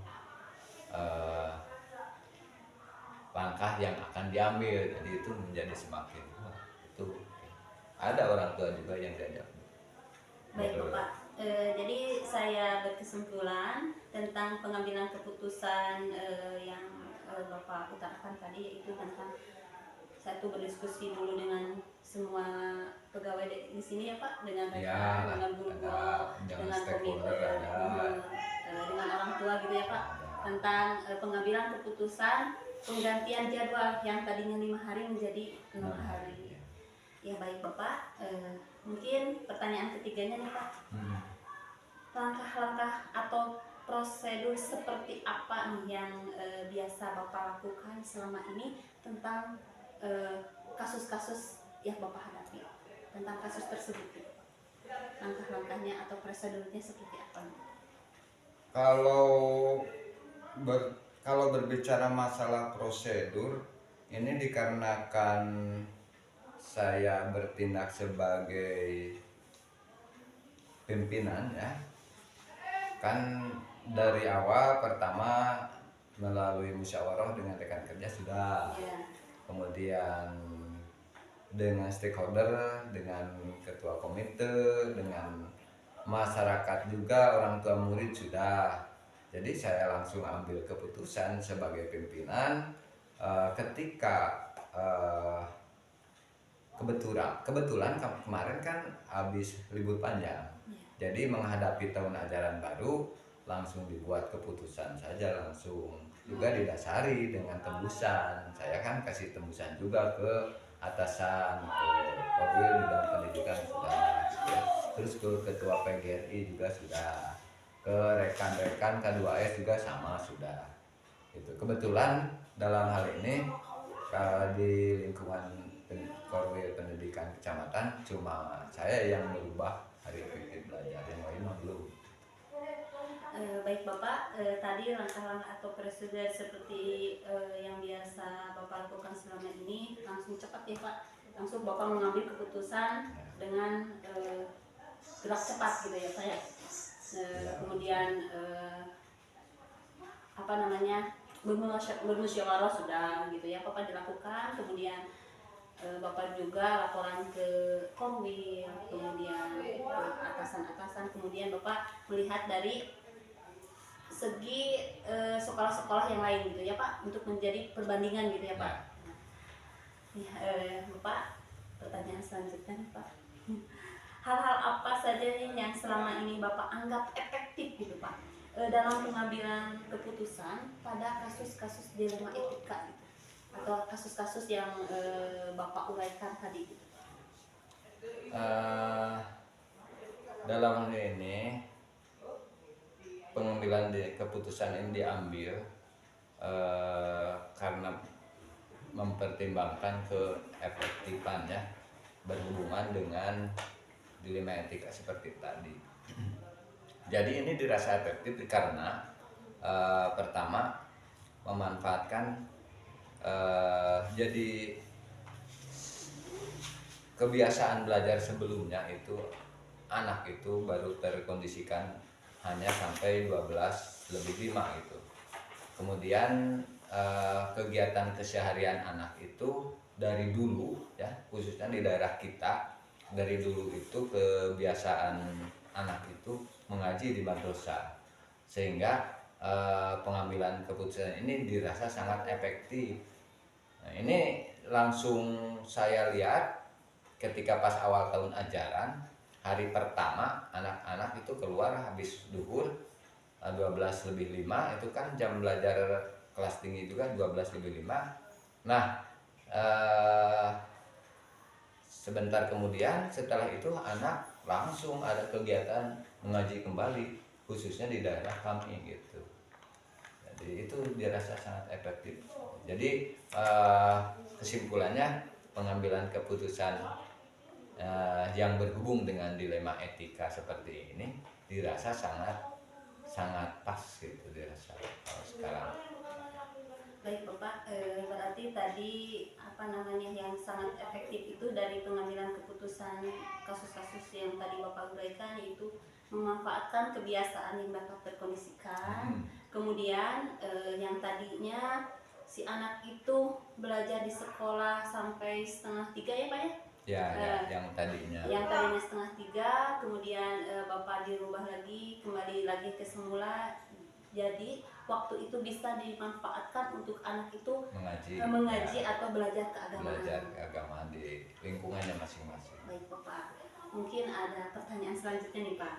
langkah yang akan diambil, jadi itu menjadi semakin itu ada orang tua juga yang diajak. Baik Betul. Bapak, jadi saya berkesimpulan tentang pengambilan keputusan yang Bapak utarakan tadi, yaitu tentang satu berdiskusi dulu dengan semua pegawai di sini ya Pak, dengan Ya, rekan, dengan guru, ada undangan dengan komite, stakeholder, ada. dengan orang tua gitu ya Pak, tentang pengambilan keputusan penggantian jadwal yang tadinya 5 hari menjadi 6 hari. Ya baik Bapak, mungkin pertanyaan ketiganya nih Pak, langkah-langkah atau prosedur seperti apa nih yang biasa Bapak lakukan selama ini tentang kasus-kasus yang Bapak hadapi, tentang kasus tersebut gitu, Pak? Langkah-langkahnya atau prosedurnya seperti apa nih? Kalau kalau berbicara masalah prosedur, ini dikarenakan saya bertindak sebagai pimpinan ya, kan dari awal pertama melalui musyawarah dengan rekan kerja sudah, Ya, kemudian dengan stakeholder, dengan ketua komite, dengan masyarakat juga, orang tua murid sudah. Jadi saya langsung ambil keputusan sebagai pimpinan ketika kebetulan kemarin kan habis libur panjang. ya. Jadi menghadapi tahun ajaran baru langsung dibuat keputusan saja, langsung juga didasari dengan tembusan. Saya kan kasih tembusan juga ke atasan, ke Korwil bidang pendidikan sudah, ya. Terus ke ketua PGRI juga sudah, ke rekan-rekan K2S juga sama sudah. Itu kebetulan dalam hal ini di lingkungan Korwil pendidikan kecamatan cuma saya yang merubah hari efektif belajar, yang lain mah belum. Baik Bapak, tadi langkah-langkah atau prosedur seperti yang biasa Bapak lakukan selama ini langsung cepat ya Pak, langsung Bapak mengambil keputusan dengan gerak cepat gitu ya Pak ya. Kemudian apa namanya, bermusyawarah sudah gitu ya Bapak dilakukan, kemudian Bapak juga laporan ke Komwil, kemudian atasan-atasan, kemudian Bapak melihat dari segi sekolah-sekolah yang lain gitu ya Pak, untuk menjadi perbandingan gitu ya Pak. Bapak, pertanyaan selanjutnya nih, Pak, hal-hal apa saja nih yang selama ini Bapak anggap efektif gitu Pak dalam pengambilan keputusan pada kasus-kasus dilema etika gitu, atau kasus-kasus yang Bapak uraikan tadi gitu? Dalam hal ini pengambilan keputusan ini diambil karena mempertimbangkan keefektifan ya, berhubungan dengan dilema etika seperti tadi. Jadi ini dirasa efektif karena pertama memanfaatkan jadi kebiasaan belajar sebelumnya itu anak itu baru terkondisikan hanya sampai 12+5 itu. Kemudian kegiatan keseharian anak itu dari dulu ya, khususnya di daerah kita, dari dulu itu kebiasaan anak itu mengaji di madrasah, sehingga pengambilan keputusan ini dirasa sangat efektif. Nah, ini langsung saya lihat ketika pas awal tahun ajaran, hari pertama anak-anak itu keluar habis duhur 12+5, itu kan jam belajar kelas tinggi juga 12+5. Nah sebentar kemudian setelah itu anak langsung ada kegiatan mengaji kembali, khususnya di daerah kami gitu. Jadi itu dirasa sangat efektif. Jadi kesimpulannya pengambilan keputusan yang berhubung dengan dilema etika seperti ini dirasa sangat pas gitu, dirasa sekarang. Baik Bapak, berarti tadi apa namanya yang sangat efektif itu dari pengambilan keputusan kasus-kasus yang tadi Bapak uraikan, yaitu memanfaatkan kebiasaan yang dapat terkondisikan. Kemudian yang tadinya si anak itu belajar di sekolah sampai 2:30 ya Pak ya, Ya, Eh, yang tadinya. yang tadinya setengah 3, kemudian Bapak dirubah lagi, kembali lagi ke semula. Jadi waktu itu bisa dimanfaatkan untuk anak itu mengaji Ya, atau belajar keagamaan. belajar keagamaan di lingkungannya masing-masing. Baik Bapak, mungkin ada pertanyaan selanjutnya nih Pak.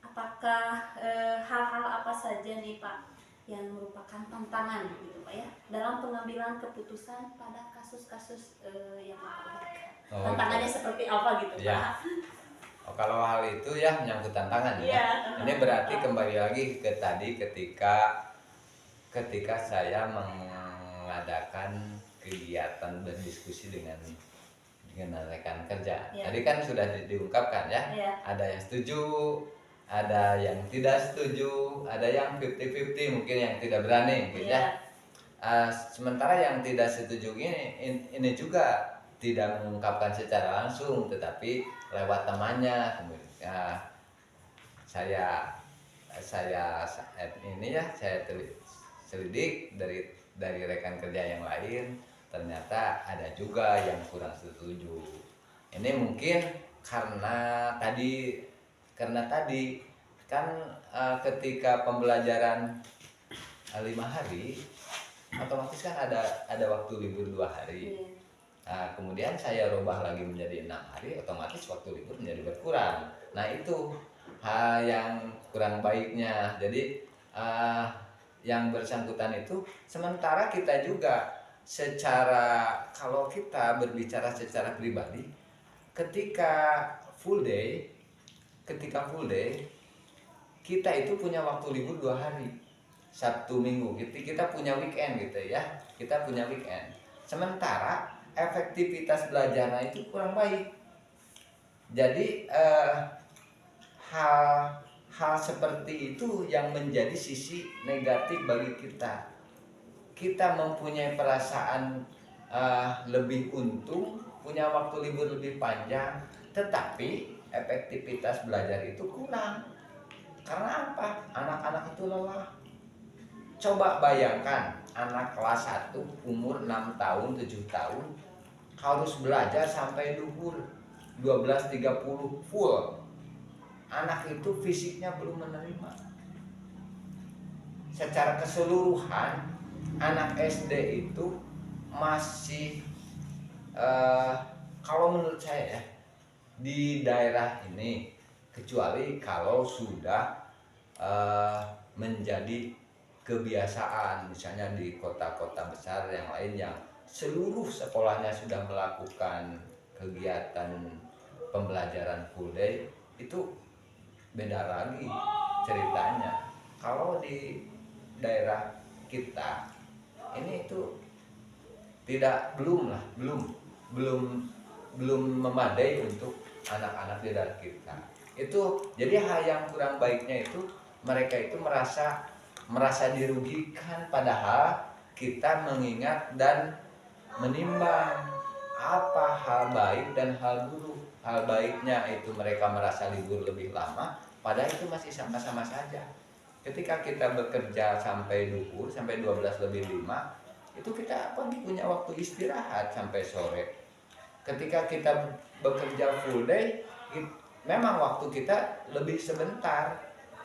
Apakah hal-hal apa saja nih Pak yang merupakan tantangan gitu Pak ya dalam pengambilan keputusan pada kasus-kasus yang Bapak berikan? Oh, Tantangannya gitu. seperti apa gitu Ya. Pak? Oh, kalau hal itu ya menyangkut tantangan Iya, ya. tantangan. Ini berarti kembali lagi ke tadi ketika saya mengadakan kegiatan berdiskusi dengan rekan kerja. Ya. Tadi kan sudah diungkapkan ya. Ya. Ada yang setuju, ada yang tidak setuju, ada yang 50-50 mungkin yang tidak berani gitu ya. Sementara yang tidak setuju ini juga tidak mengungkapkan secara langsung, tetapi lewat temannya. Kemudian saya ini ya saya selidik dari rekan kerja yang lain, ternyata ada juga yang kurang setuju. Ini mungkin karena tadi kan ketika pembelajaran 5 hari otomatis kan ada waktu libur 2 hari. Nah, kemudian saya rubah lagi menjadi 6 hari, otomatis waktu libur menjadi berkurang. Nah, itu hal yang kurang baiknya. Jadi yang bersangkutan itu, sementara kita juga kalau kita berbicara secara pribadi, ketika full day kita itu punya waktu libur 2 hari, Sabtu Minggu. Kita punya weekend gitu ya, kita punya weekend. Sementara efektivitas belajarnya itu kurang baik. Jadi hal seperti itu yang menjadi sisi negatif bagi kita. Kita mempunyai perasaan lebih untung, punya waktu libur lebih panjang, tetapi efektivitas belajar itu kurang. Karena apa? Anak-anak itu lelah. Coba bayangkan anak kelas 1 umur 6 tahun, 7 tahun harus belajar sampai duhur 12.30 full. Anak itu fisiknya belum menerima. Secara keseluruhan anak SD itu masih kalau menurut saya ya, di daerah ini, kecuali kalau sudah menjadi kebiasaan, misalnya di kota-kota besar yang lain yang seluruh sekolahnya sudah melakukan kegiatan pembelajaran full day, itu beda lagi ceritanya. Kalau di daerah kita ini itu belum memadai untuk anak-anak di daerah kita. Itu jadi hal yang kurang baiknya itu mereka itu merasa dirugikan, padahal kita mengingat dan menimbang apa hal baik dan hal buruk. Hal baiknya itu mereka merasa libur lebih lama, padahal itu masih sama-sama saja. Ketika kita bekerja sampai duhur, sampai 12:05, itu kita punya waktu istirahat sampai sore. Ketika kita bekerja full day, memang waktu kita lebih sebentar,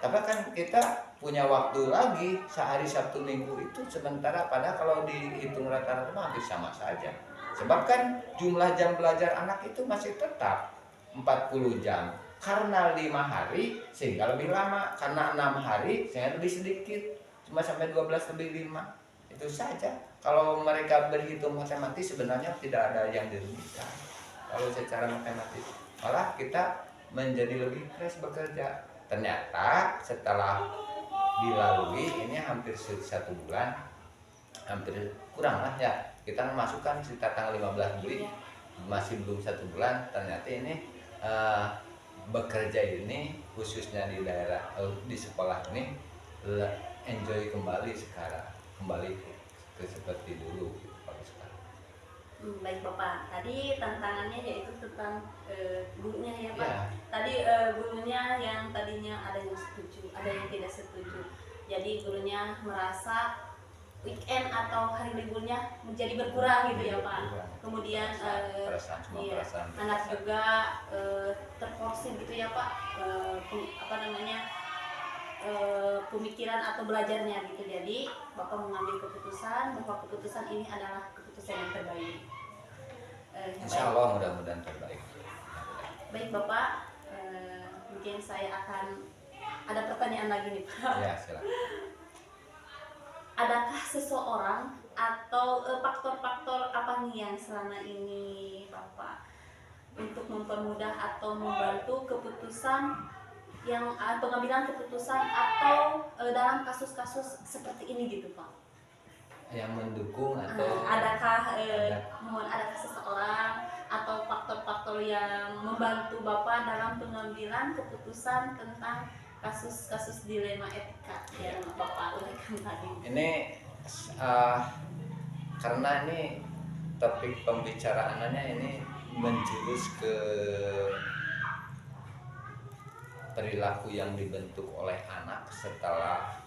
tapi kan kita punya waktu lagi sehari Sabtu Minggu itu sementara, padahal kalau dihitung rata-rata hampir sama saja. Sebab kan jumlah jam belajar anak itu masih tetap 40 jam. Karena 5 hari sehingga lebih lama, karena 6 hari sehingga lebih sedikit, cuma sampai 12:05. Itu saja. Kalau mereka berhitung matematis sebenarnya tidak ada yang dirugikan. Kalau secara matematis, malah kita menjadi lebih fresh bekerja. Ternyata setelah dilalui ini hampir 1 bulan, hampir kurang lah ya, kita memasukkan sekitar tanggal 15 Juli, masih belum 1 bulan. Ternyata ini bekerja ini khususnya di daerah di sekolah ini enjoy kembali sekarang, kembali ke seperti dulu kalau sekarang. Baik Bapak, tadi tantangannya yaitu tentang gurunya ya Pak. Ya. Tadi gurunya yang tadinya ada yang setuju, ada yang tidak setuju. Jadi gurunya merasa weekend atau hari liburnya menjadi berkurang gitu ya Pak. Kemudian iya, anak juga terforsir gitu ya Pak, pemikiran atau belajarnya gitu. Jadi Bapak mengambil keputusan bahwa keputusan ini adalah keputusan yang terbaik. Insya Allah mudah-mudahan terbaik. Baik Bapak, mungkin saya akan ada pertanyaan lagi nih Pak. Ya, silakan. Adakah seseorang atau faktor-faktor apa nih yang selama ini Bapak untuk mempermudah atau membantu keputusan yang pengambilan keputusan atau dalam kasus-kasus seperti ini gitu Pak? Yang mendukung atau adakah seseorang atau faktor-faktor yang membantu Bapak dalam pengambilan keputusan tentang kasus-kasus dilema etika yang Bapak uraikan tadi? Ini karena ini topik pembicaraannya ini menjurus ke perilaku yang dibentuk oleh anak setelah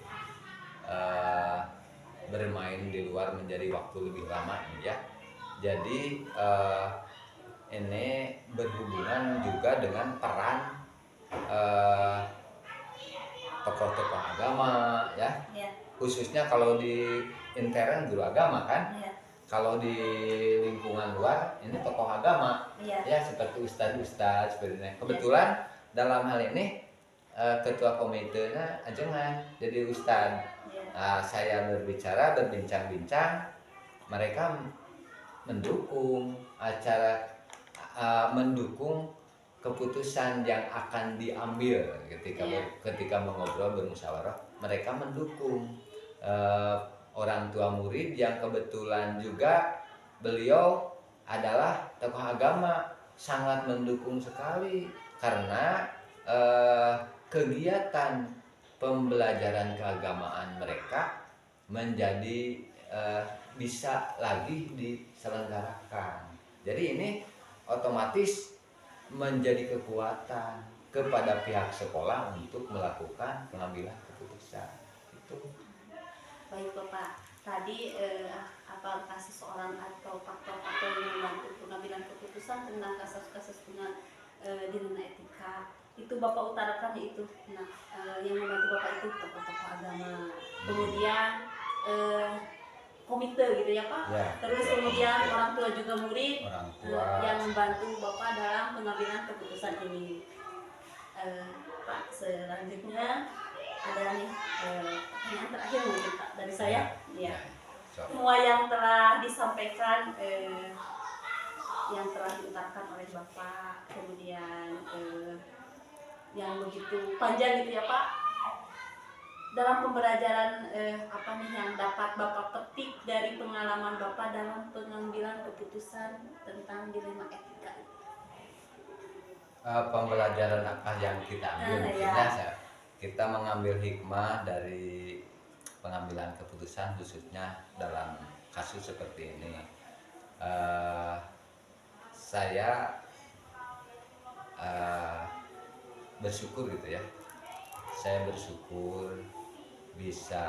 bermain di luar menjadi waktu lebih lama ya. Jadi ini berhubungan juga dengan peran tokoh-tokoh agama ya. Khususnya kalau di intern guru agama kan. Kalau di lingkungan luar ini tokoh agama ya, seperti ustadz seperti ini. Kebetulan dalam hal ini ketua komitenya ajengan jadi ustadz. Saya berbincang-bincang, mereka mendukung mendukung keputusan yang akan diambil ketika mengobrol bermusyawarah. Mereka mendukung orang tua murid yang kebetulan juga beliau adalah tokoh agama, sangat mendukung sekali karena kegiatan pembelajaran keagamaan mereka menjadi bisa lagi diselenggarakan. Jadi ini otomatis menjadi kekuatan kepada pihak sekolah untuk melakukan pengambilan keputusan. Itu. Baik Bapak, tadi apakah seseorang atau faktor-faktor yang membantu pengambilan keputusan tentang kasus-kasus dengan dilema etika itu Bapak utarakan itu. Nah, yang membantu Bapak itu tokoh-tokoh agama, kemudian komite gitu ya Pak. Ya, terus kemudian orang tua juga murid yang membantu Bapak dalam pengambilan keputusan ini. Pak, selanjutnya ada nih pertanyaan terakhir mungkin Pak dari saya. Ya. Semua yang telah disampaikan, yang telah diutarakan oleh Bapak, kemudian yang begitu panjang gitu ya Pak, dalam pembelajaran apa nih yang dapat Bapak petik dari pengalaman Bapak dalam pengambilan keputusan tentang dilema etika? Pembelajaran apa yang kita ambil? Kita mengambil hikmah dari pengambilan keputusan khususnya dalam kasus seperti ini. Saya bersyukur gitu ya. Saya bersyukur bisa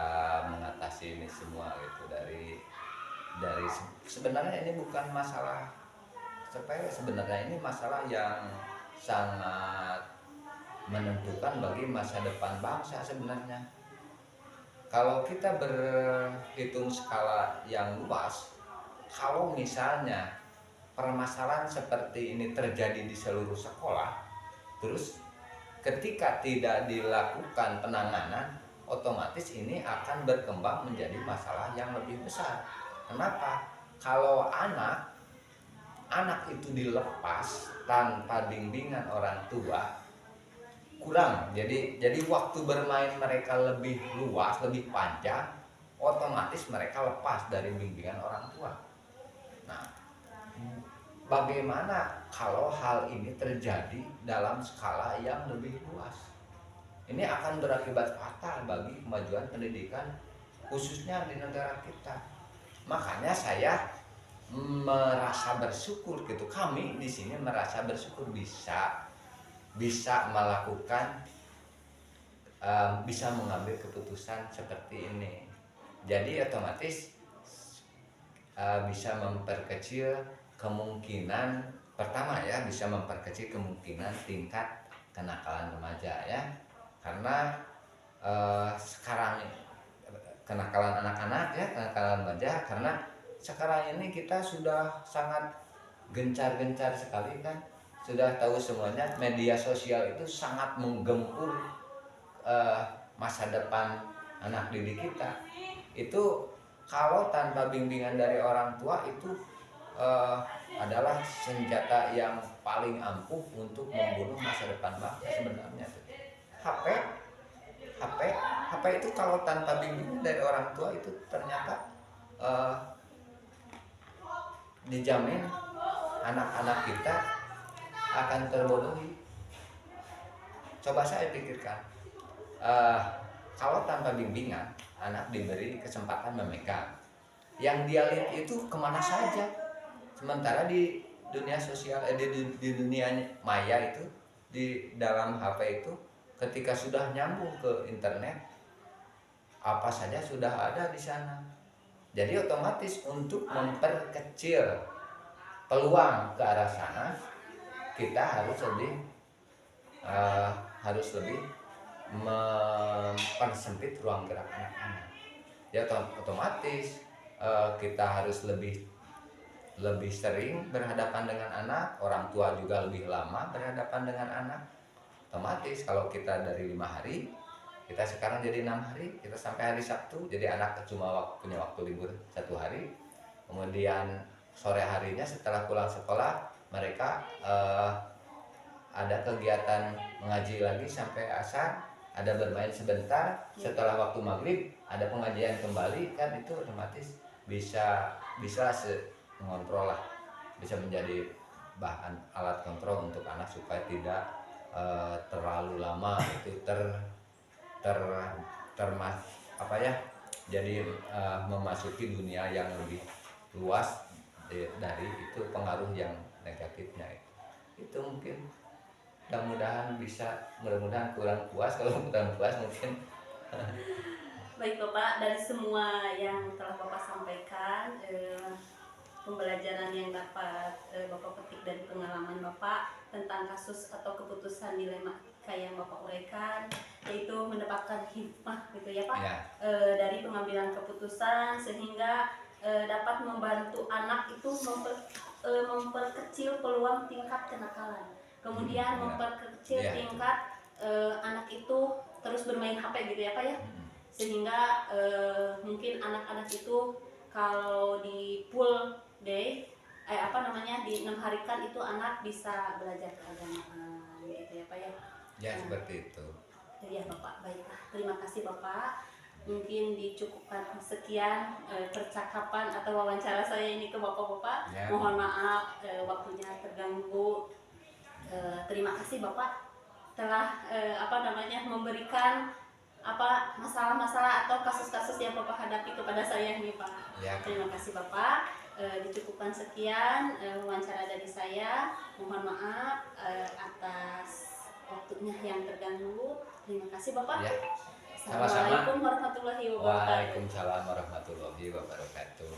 mengatasi ini semua gitu dari sebenarnya ini bukan masalah sepele, sebenarnya ini masalah yang sangat menentukan bagi masa depan bangsa sebenarnya. Kalau kita berhitung skala yang luas, kalau misalnya permasalahan seperti ini terjadi di seluruh sekolah, terus ketika tidak dilakukan penanganan, otomatis ini akan berkembang menjadi masalah yang lebih besar. Kenapa? Kalau anak itu dilepas tanpa bimbingan orang tua, kurang. Jadi waktu bermain mereka lebih luas, lebih panjang, otomatis mereka lepas dari bimbingan orang tua. Nah, bagaimana kalau hal ini terjadi dalam skala yang lebih luas? Ini akan berakibat fatal bagi kemajuan pendidikan khususnya di negara kita. Makanya saya merasa bersyukur gitu. Kami di sini merasa bersyukur bisa melakukan bisa mengambil keputusan seperti ini Jadi otomatis bisa memperkecil kemungkinan, pertama ya, bisa memperkecil kemungkinan tingkat kenakalan remaja ya, karena sekarang kenakalan anak-anak ya, kenakalan remaja, karena sekarang ini kita sudah sangat gencar-gencar sekali kan, sudah tahu semuanya, media sosial itu sangat menggempur masa depan anak didik kita. Itu kalau tanpa bimbingan dari orang tua itu adalah senjata yang paling ampuh untuk membunuh masa depan bangsa sebenarnya. HP itu kalau tanpa bimbingan dari orang tua itu ternyata dijamin anak-anak kita akan terbodohi. Coba saya pikirkan, kalau tanpa bimbingan anak diberi kesempatan memegang, yang dia lihat itu kemana saja. Sementara di dunia sosial, di dunia maya itu, di dalam HP itu, ketika sudah nyambung ke internet, apa saja sudah ada di sana. Jadi otomatis untuk memperkecil peluang ke arah sana, kita harus lebih mempersempit ruang gerak anak-anak. Ya otomatis kita harus lebih sering berhadapan dengan anak, orang tua juga lebih lama berhadapan dengan anak. Otomatis kalau kita dari 5 hari, kita sekarang jadi 6 hari, kita sampai hari Sabtu, jadi anak cuma punya waktu libur 1 hari. Kemudian sore harinya setelah pulang sekolah, mereka ada kegiatan mengaji lagi sampai asar, ada bermain sebentar, setelah waktu maghrib ada pengajian kembali, kan itu otomatis bisa mengontrol lah, bisa menjadi bahan alat kontrol untuk anak supaya tidak terlalu lama itu jadi memasuki dunia yang lebih luas dari itu pengaruh yang negatifnya itu mungkin. Mudah-mudahan kurang puas, kalau kurang puas mungkin. Baik Bapak, dari semua yang telah Bapak sampaikan, pembelajaran yang dapat Bapak petik dari pengalaman Bapak tentang kasus atau keputusan dilema yang Bapak uraikan, yaitu mendapatkan hikmah gitu ya Pak, Ya. Dari pengambilan keputusan sehingga dapat membantu anak itu memperkecil peluang tingkat kenakalan. Kemudian memperkecil tingkat anak itu terus bermain HP gitu ya Pak ya, sehingga mungkin anak-anak itu kalau di full day di 6 hari kan itu anak bisa belajar keagamaan gitu ya Pak ya. Ya seperti itu. Ya Bapak, baiklah, terima kasih Bapak. Mungkin dicukupkan sekian percakapan atau wawancara saya ini ke Bapak-Bapak. Ya. Mohon maaf waktunya terganggu. Terima kasih Bapak telah memberikan masalah-masalah atau kasus-kasus yang Bapak hadapi kepada saya ini Pak. Ya. Terima kasih Bapak. Dicukupkan sekian wawancara dari saya. Mohon maaf atas waktunya yang terganggu. Terima kasih Bapak. Ya. Assalamualaikum warahmatullahi wabarakatuh. Waalaikumsalam warahmatullahi wabarakatuh.